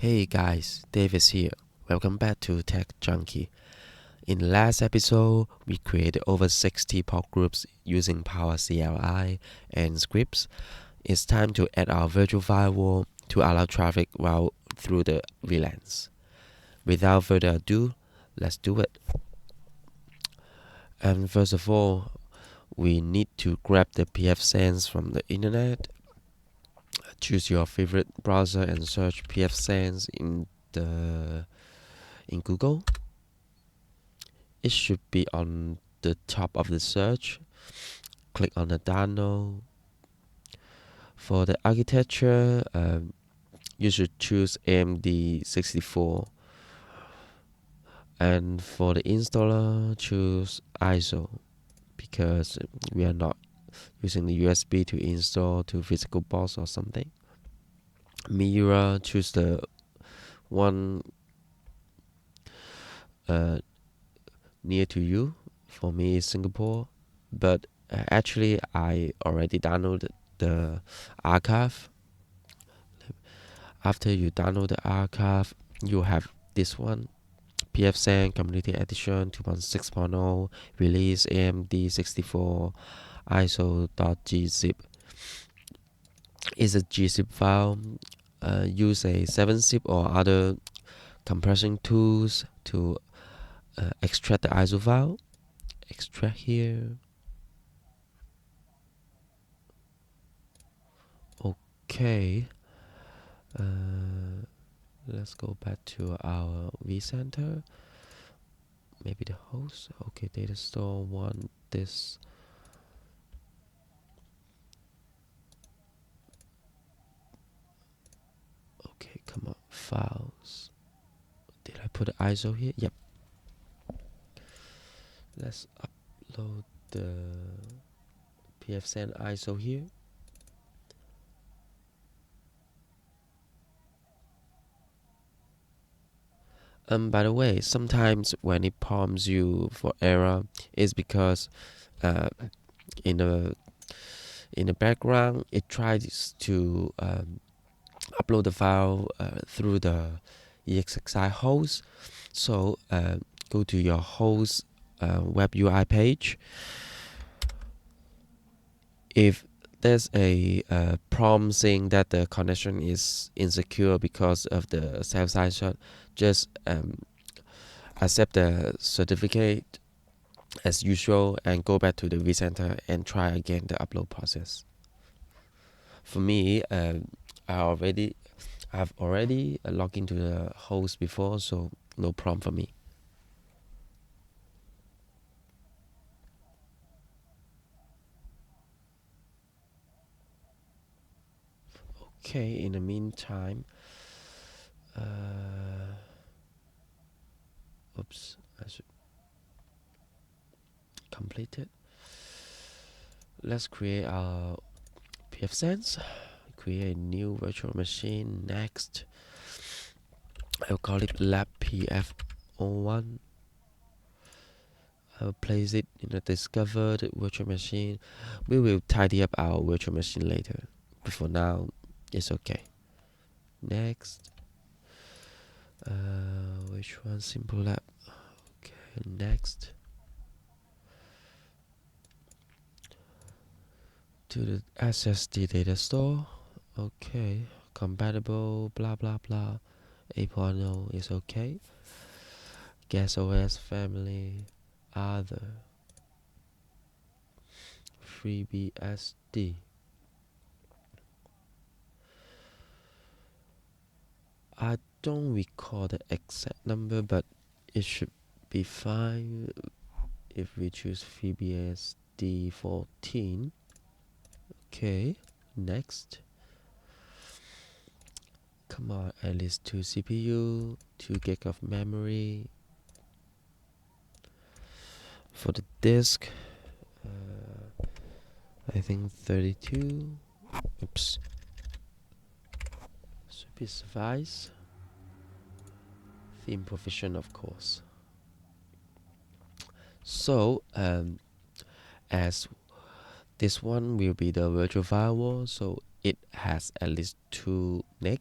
Hey guys, Davis here. Welcome back to Tech-Junkie. In the last episode, we created over 60 pod groups using Power CLI and scripts. It's time to add our virtual firewall to allow traffic route through the VLANs. Without further ado, let's do it. And first of all, we need to grab the pfSense from the internet. Choose your favorite browser and search pfSense in Google. It should be on the top of the search. Click on the download. For the architecture, you should choose AMD 64. And for the installer, choose ISO because we are not using the USB to install to physical box or something. Mira, choose the one near to you. For me, it's Singapore, but actually I already downloaded the archive. After you download the archive, you have this one, pfSense Community Edition 2.6.0 release AMD 64 iso.gzip. It's a gzip file. Use a 7-zip or other compression tools to extract the ISO file. Extract here. Okay. Let's go back to our vCenter. Maybe the host. Okay, data store want this. Okay, come on, files. Did I put the ISO here? Yep. Let's upload the pfSense ISO here. By the way, sometimes when it prompts you for error, it's because in the background it tries to upload the file through the EXXI host. So go to your host web UI page. If there's a prompt saying that the connection is insecure because of the self-side shot, just accept the certificate as usual and go back to the vCenter and try again the upload process. For me, I've already logged into the host before, so no problem for me. Okay, in the meantime, oops, I should complete it. Let's create our pfSense. Create a new virtual machine. Next, I'll call it lab pf01. I'll place it in a discovered virtual machine. We will tidy up our virtual machine later, but for now, it's okay. Next, which one? Simple lab. Okay, next. To the SSD data store. Okay, compatible, blah blah blah. 8.0 is okay. Gas OS family, other. FreeBSD. I don't recall the exact number, but it should be fine if we choose FreeBSD 14. Okay, next. Come on, at least 2 CPU, 2 gig of memory. For the disk, I think 32. Oops. Should be suffice. Thin-pvovisioned, of course. So, as this one will be the virtual firewall, so it has at least 2 NIC.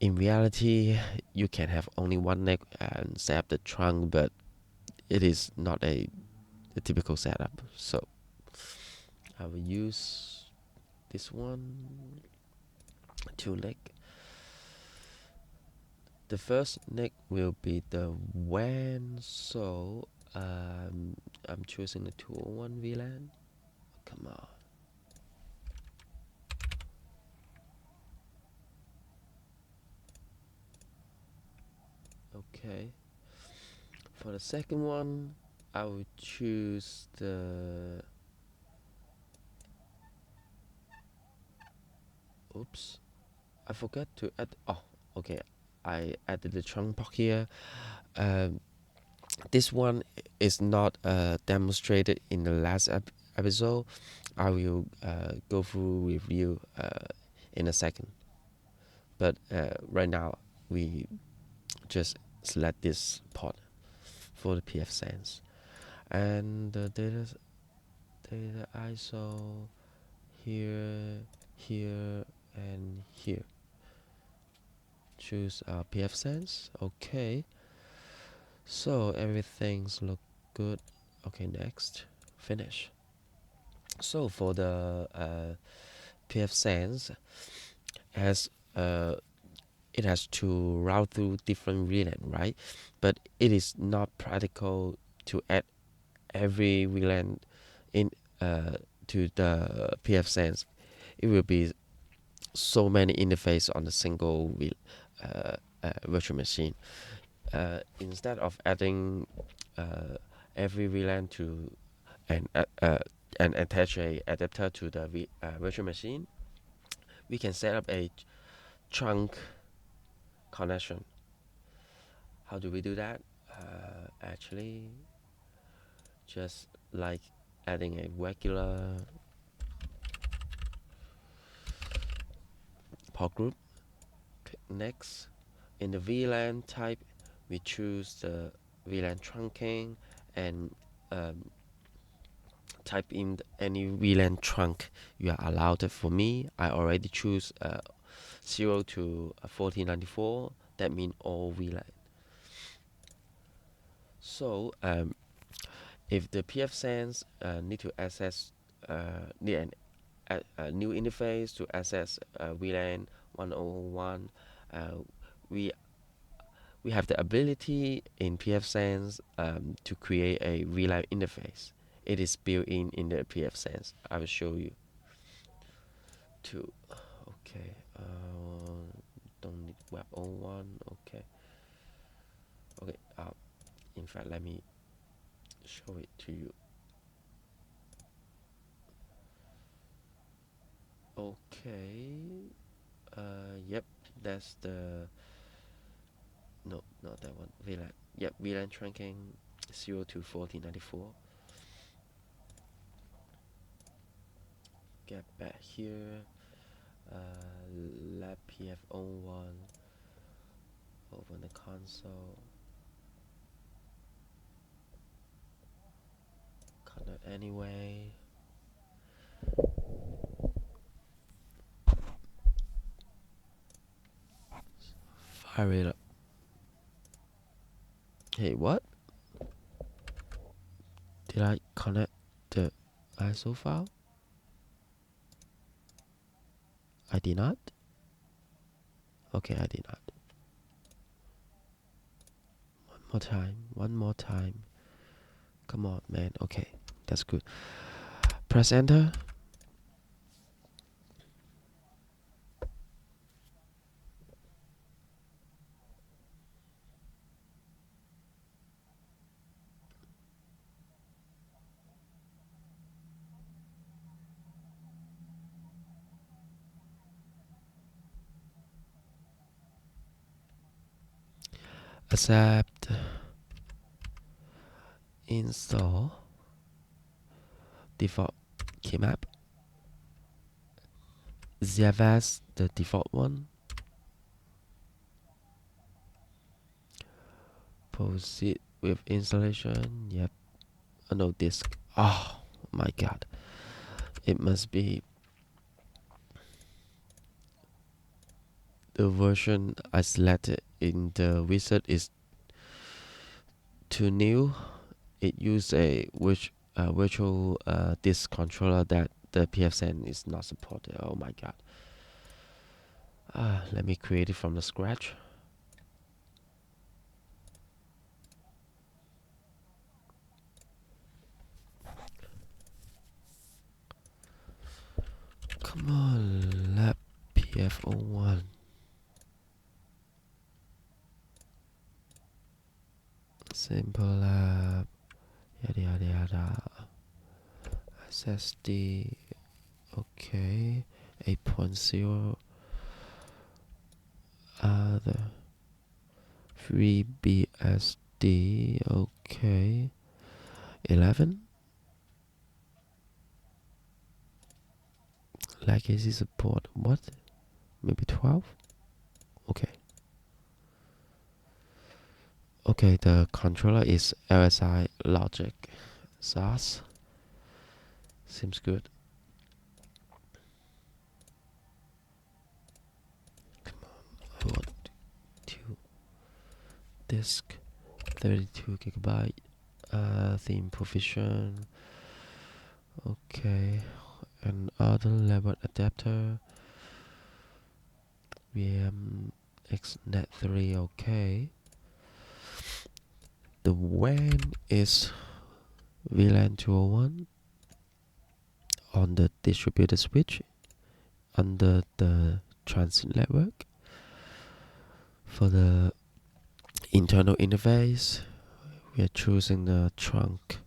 in reality, you can have only one neck and set up the trunk, but it is not a typical setup. So I will use this one, two neck. The first neck will be the WAN, so I'm choosing the 201 VLAN. Come on. Okay. For the second one, I will choose the. Oops, I forgot to add. Oh, okay. I added the trunk block here. Um, this one is not demonstrated in the last episode. I will go through with you in a second. But right now, we just select this port for the pfSense. And the data ISO here, here, and here. Choose pfSense. Okay. So everything's look good. Okay, next. Finish. So for the pfSense, has it has to route through different VLAN, right? But it is not practical to add every VLAN in to the pfSense. It will be so many interfaces on a single virtual machine. Instead of adding every VLAN to and attach a adapter to the virtual machine, we can set up a trunk connection. How do we do that? Actually, just like adding a regular port group. Next, in the VLAN type, we choose the VLAN trunking and type in any VLAN trunk you are allowed. For me, I already choose 0 to 1494. That means all VLAN. So if the pfSense need to access need a new interface to access VLAN 101, we have the ability in pfSense to create a VLAN interface. It is built in the pfSense. I will show you. To okay, don't need web 01. Okay. Okay. In fact, let me show it to you. Okay. Yep, that's the. No, not that one. VLAN. Yep, VLAN trunking 0 to 1494. Get back here. Lab pf01. Open the console. Connect anyway. Fire it up. Hey, what? Did I connect the ISO file? I did not. Okay, I did not. One more time. Come on, man. Okay, that's good. Press enter. Accept. Install. Default key map. ZFS, the default one. Proceed with installation. Yep. No disk. Oh my god. It must be the version I selected in the wizard is too new. It uses a virtual disk controller that the pfSense is not supported. Oh my god. Let me create it from the scratch. Come on, lab pf01. Simple lab. Yada yada yada. SSD. Okay. 8.0. Other. FreeBSD. Okay. 11. Legacy support. What? Maybe 12? Okay. Okay, the controller is LSI Logic SAS. Seems good. Come on, I want to disk 32 gigabyte. Thin-pvovisioned. Okay, another level adapter. VM XNet 3. Okay. The WAN is vlan 201 on the distributed switch under the transit network. For the internal interface, we are choosing the trunk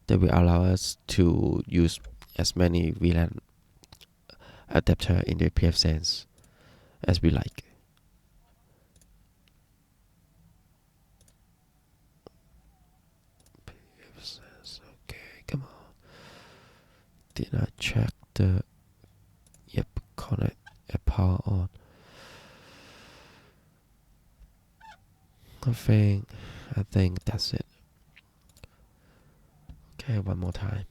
that will allow us to use as many VLAN adapter in the pfSense as we like. pfSense, okay, come on. Did I check the? Yep, connect a power on. I think that's it. Okay, one more time.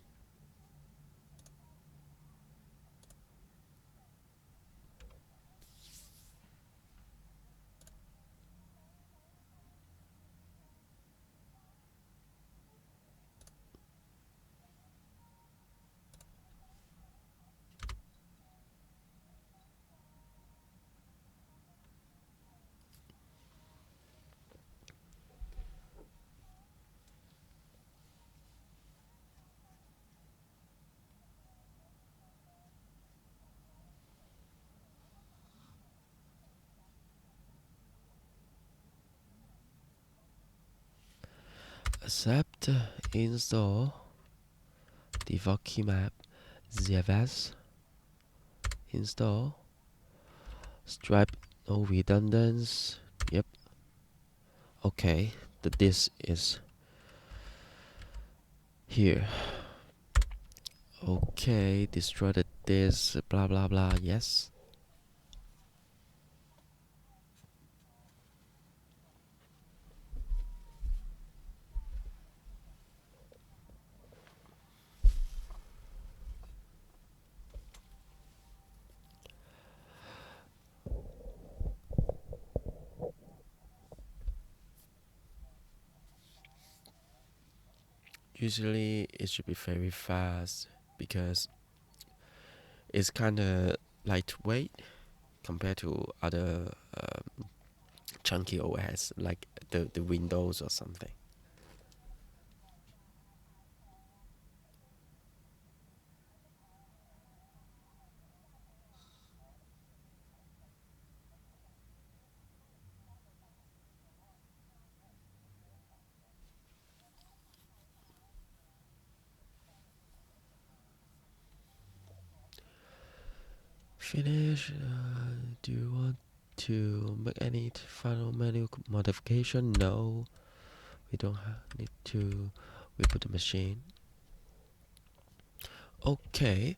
Accept, install, default key map, ZFS, install, stripe, no redundance. Yep. Okay, the disk is here. Okay, destroy the disk, blah blah blah. Yes. Usually it should be very fast because it's kind of lightweight compared to other chunky OS like the Windows or something. Finish. Do you want to make any final menu modification? No, we don't need to reboot the machine. Okay,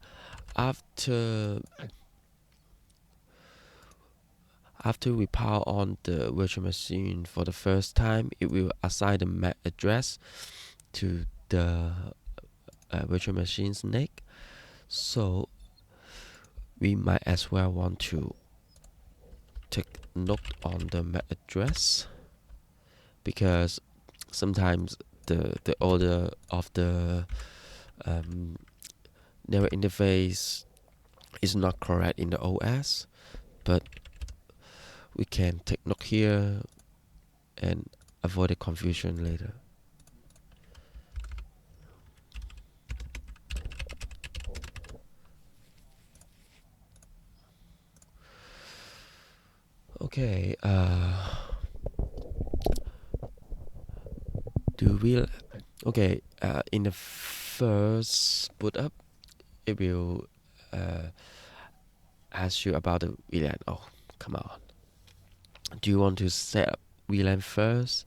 after we power on the virtual machine for the first time, it will assign the MAC address to the virtual machine's NIC. So we might as well want to take note on the MAC address, because sometimes the order of the network interface is not correct in the OS, but we can take note here and avoid the confusion later. Okay, in the first boot up, it will ask you about the VLAN. Oh, come on. Do you want to set up VLAN first?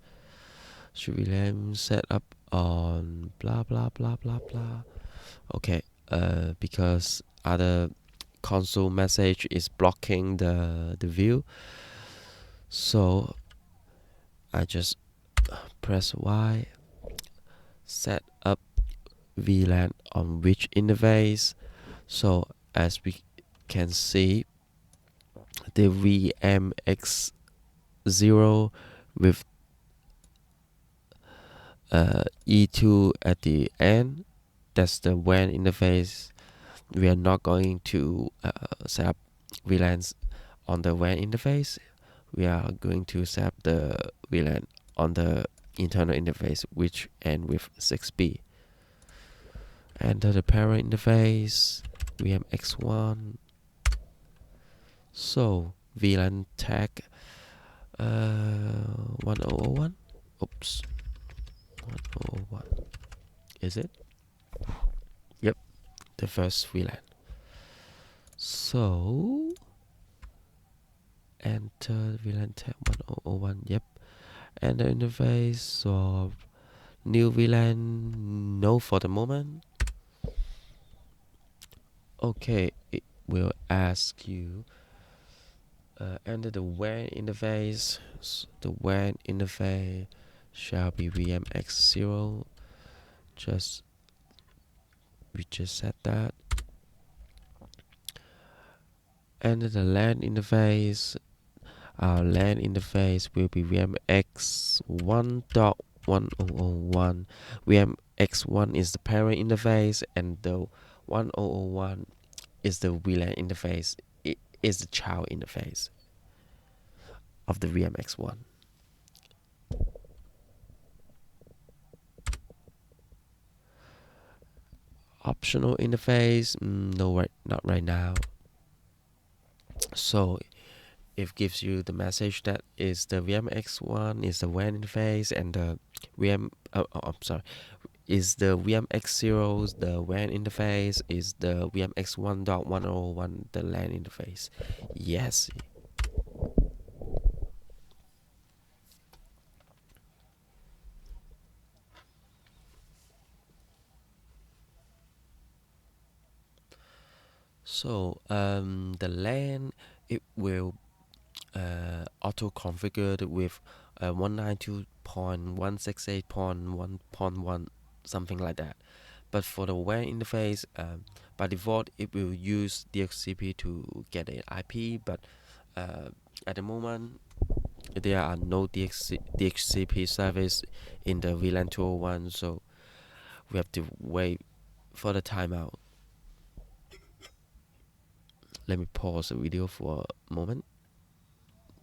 Should VLAN set up on blah blah blah blah blah? Okay, because other console message is blocking the view, so I just press Y, set up VLAN on which interface. So as we can see, the VMX0 with E2 at the end, that's the WAN interface. We are not going to set up VLANs on the WAN interface. We are going to set up the VLAN on the internal interface, which end with 6B. Enter the parent interface, VMX1. So VLAN tag 1001. Oops, 1001. Is it? Yep, the first VLAN. So enter VLAN tag 1001. Yep. And the interface of new VLAN, no for the moment. Okay, it will ask you enter the WAN interface. The WAN interface shall be VMX0. We just set that. Enter the LAN interface. Our LAN interface will be VMX1.1001. VMX1 is the parent interface, and the 1001 is the VLAN interface. It is the child interface of the VMX1. Optional interface, no, not right now. So it gives you the message that is the VMX1 is the WAN interface, and the is the VMX0 the WAN interface, is the VMX1.101 the LAN interface. Yes. So the LAN, it will auto configured with 192.168.1.1, something like that. But for the WAN interface, by default it will use DHCP to get an IP, but at the moment there are no DHCP service in the VLAN 201, so we have to wait for the timeout. Let me pause the video for a moment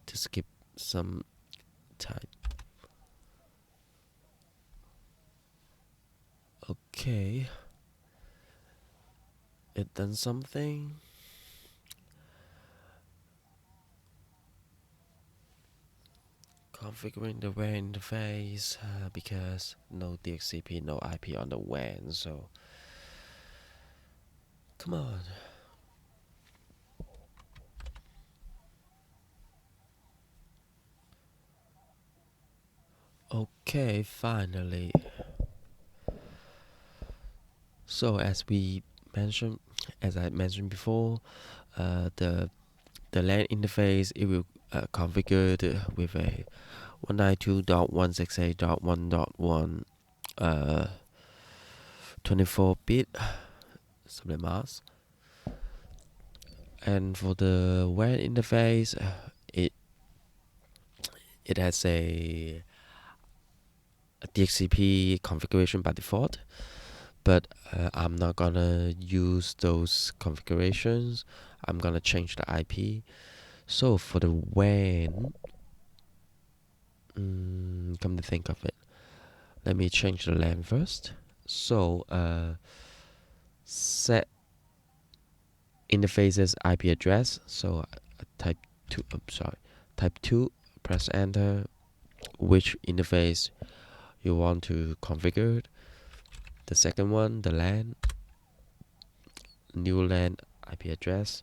to skip some time. Okay, it done something. Configuring the WAN interface because no DHCP, no IP on the WAN, so come on. Okay, finally. So as I mentioned before, the LAN interface, it will configured with a 192.168.1.1 24-bit subnet mask. And for the WAN interface, it has a DHCP configuration by default, but I'm not gonna use those configurations. I'm gonna change the IP. So for the WAN, come to think of it, let me change the LAN first. So set interfaces IP address. So type 2, type 2, press enter, which interface you want to configure. The second one, the LAN, new LAN IP address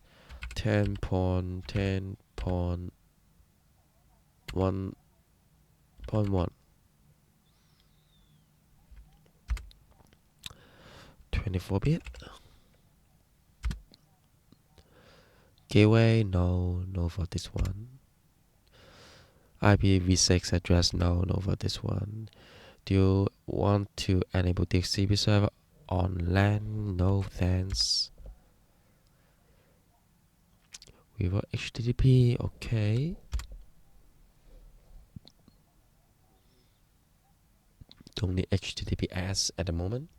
10.10.1.1 24-bit. Gateway, no for this one. IPv6 address, no for this one. Do you want to enable DHCP server on LAN? No, thanks. We want HTTP, okay. Don't need HTTPS at the moment.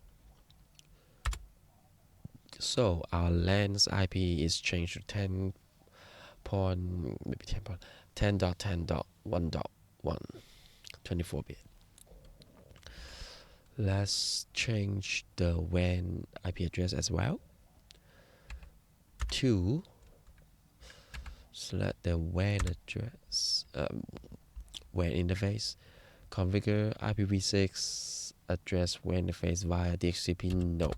So our LAN's IP is changed to 10.10.1.1, 24-bit. Let's change the WAN IP address as well. 2. Select the WAN address, WAN interface. Configure IPv6 address WAN interface via DHCP. No.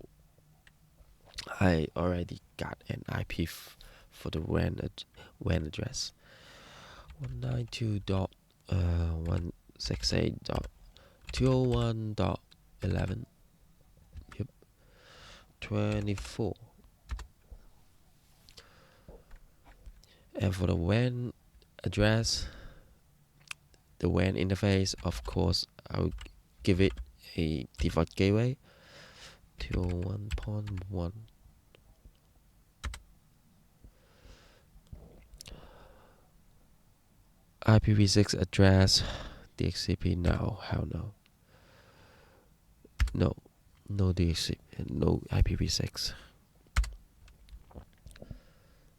I already got an IP for the WAN address. 192.168.201.11. Yep. 24. And for the WAN address, the WAN interface, of course, I'll give it a default gateway. 201.1. IPv6 address, DHCP, no, hell no. No DHCP, no IPv6.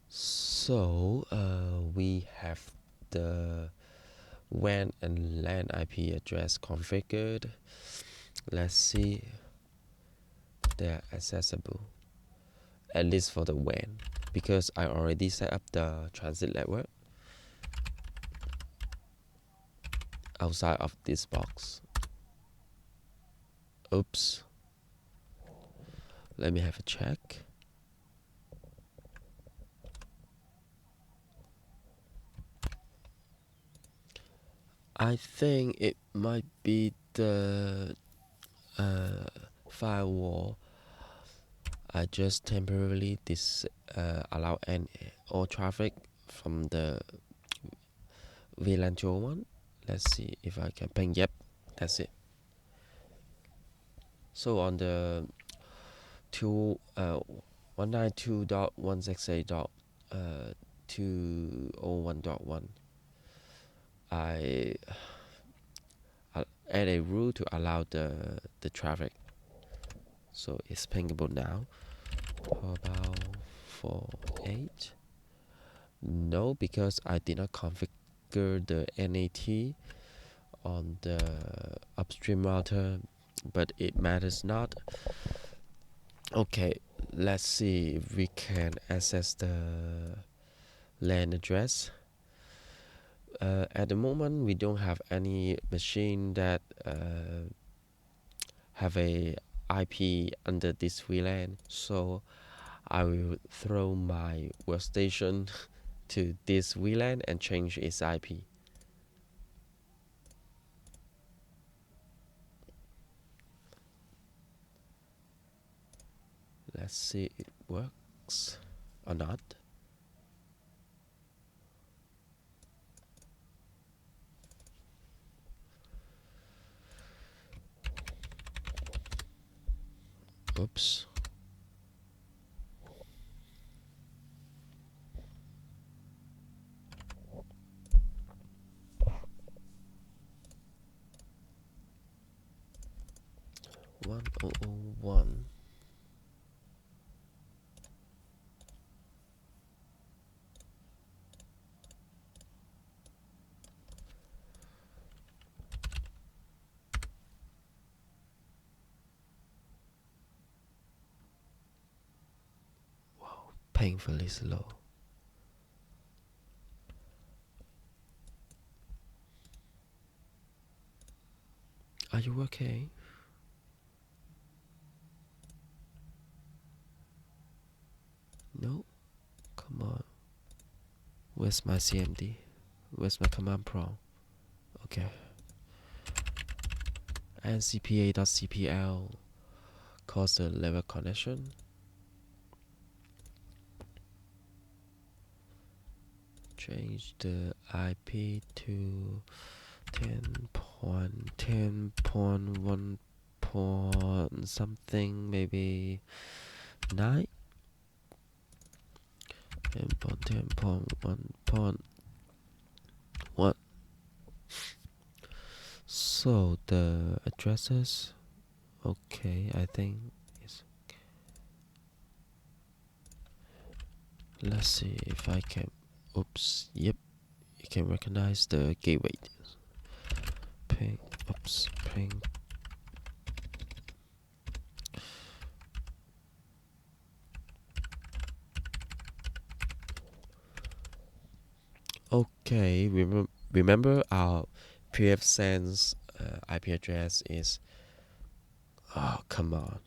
So we have the WAN and LAN IP address configured. Let's see, they're accessible, at least for the WAN, because I already set up the transit network outside of this box. Oops. Let me have a check. I think it might be the firewall. I just temporarily allow all traffic from the VLAN 201. Let's see if I can ping. Yep, that's it. So on the 192.168.201.1, I add a rule to allow the traffic, so it's pingable now. How about 48? No, because I did not configure the NAT on the upstream router, but it matters not. Okay, let's see if we can access the LAN address. At the moment, we don't have any machine that have a IP under this VLAN, so I will throw my workstation to this VLAN and change its IP. Let's see if it works or not. Oops. 1001. Painfully slow. Are you okay? No? Come on. Where's my CMD? Where's my command prompt? Okay. And cpa.cpl calls the level connection. Change the IP to 10.10.1 point something, maybe 9. 10.10.1.1. So the addresses, okay, I think it's. Let's see if I can. Oops, yep, you can recognize the gateway. Ping, oops, ping. Okay, remember our pfSense IP address is. Oh, come on.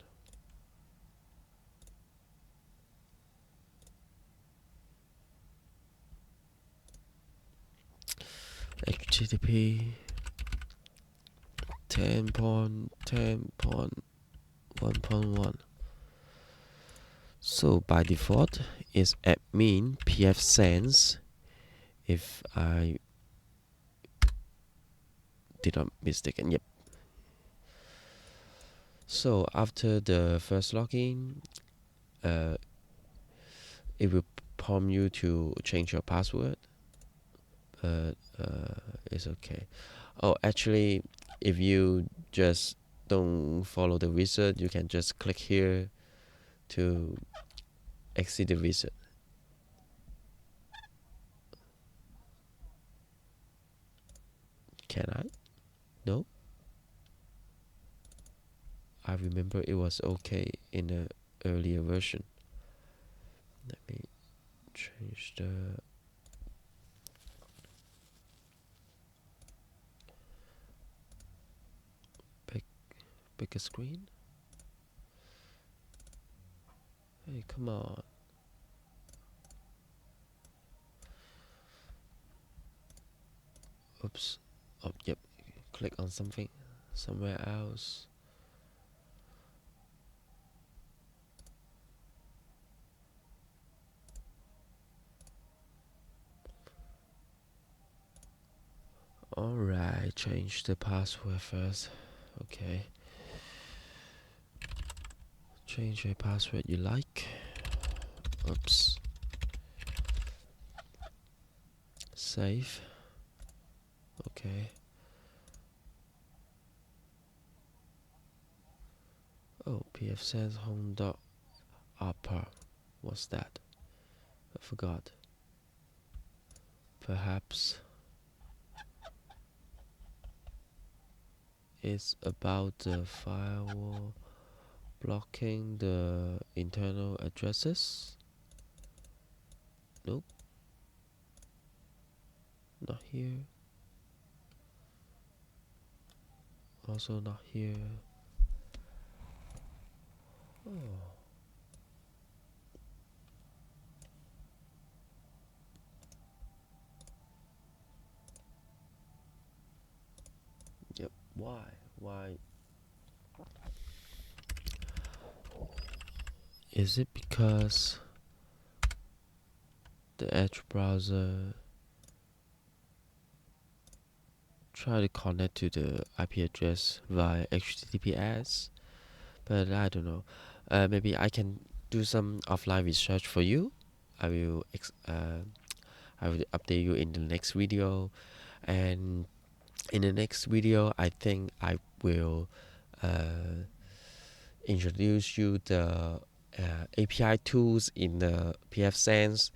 HTTP 10.10.1.1. So by default is admin pfSense. If I did not mistaken, yep. So after the first login, it will prompt you to change your password, but it's okay. Oh, actually, if you just don't follow the wizard, you can just click here to exit the wizard. Can I? No. I remember it was okay in the earlier version. Let me change the bigger screen. Hey, come on. Oops. Oh, yep. Click on something somewhere else. Alright, change the password first. Okay. Change a password you like. Oops. Save. Okay. Oh, pfSense home.upper. What's that? I forgot. Perhaps it's about the firewall blocking the internal addresses. Nope. Not here. Also not here. Oh. Yep. Why? Why? Is it because the Edge browser try to connect to the IP address via HTTPS? But I don't know. Maybe I can do some offline research for you. I will I will update you in the next video, and in the next video I think I will introduce you the API tools in the pfSense.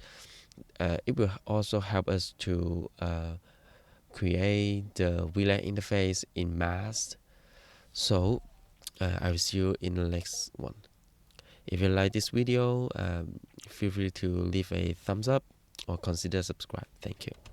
It will also help us to create the VLAN interface in mass. So I will see you in the next one. If you like this video, feel free to leave a thumbs up or consider subscribe. Thank you.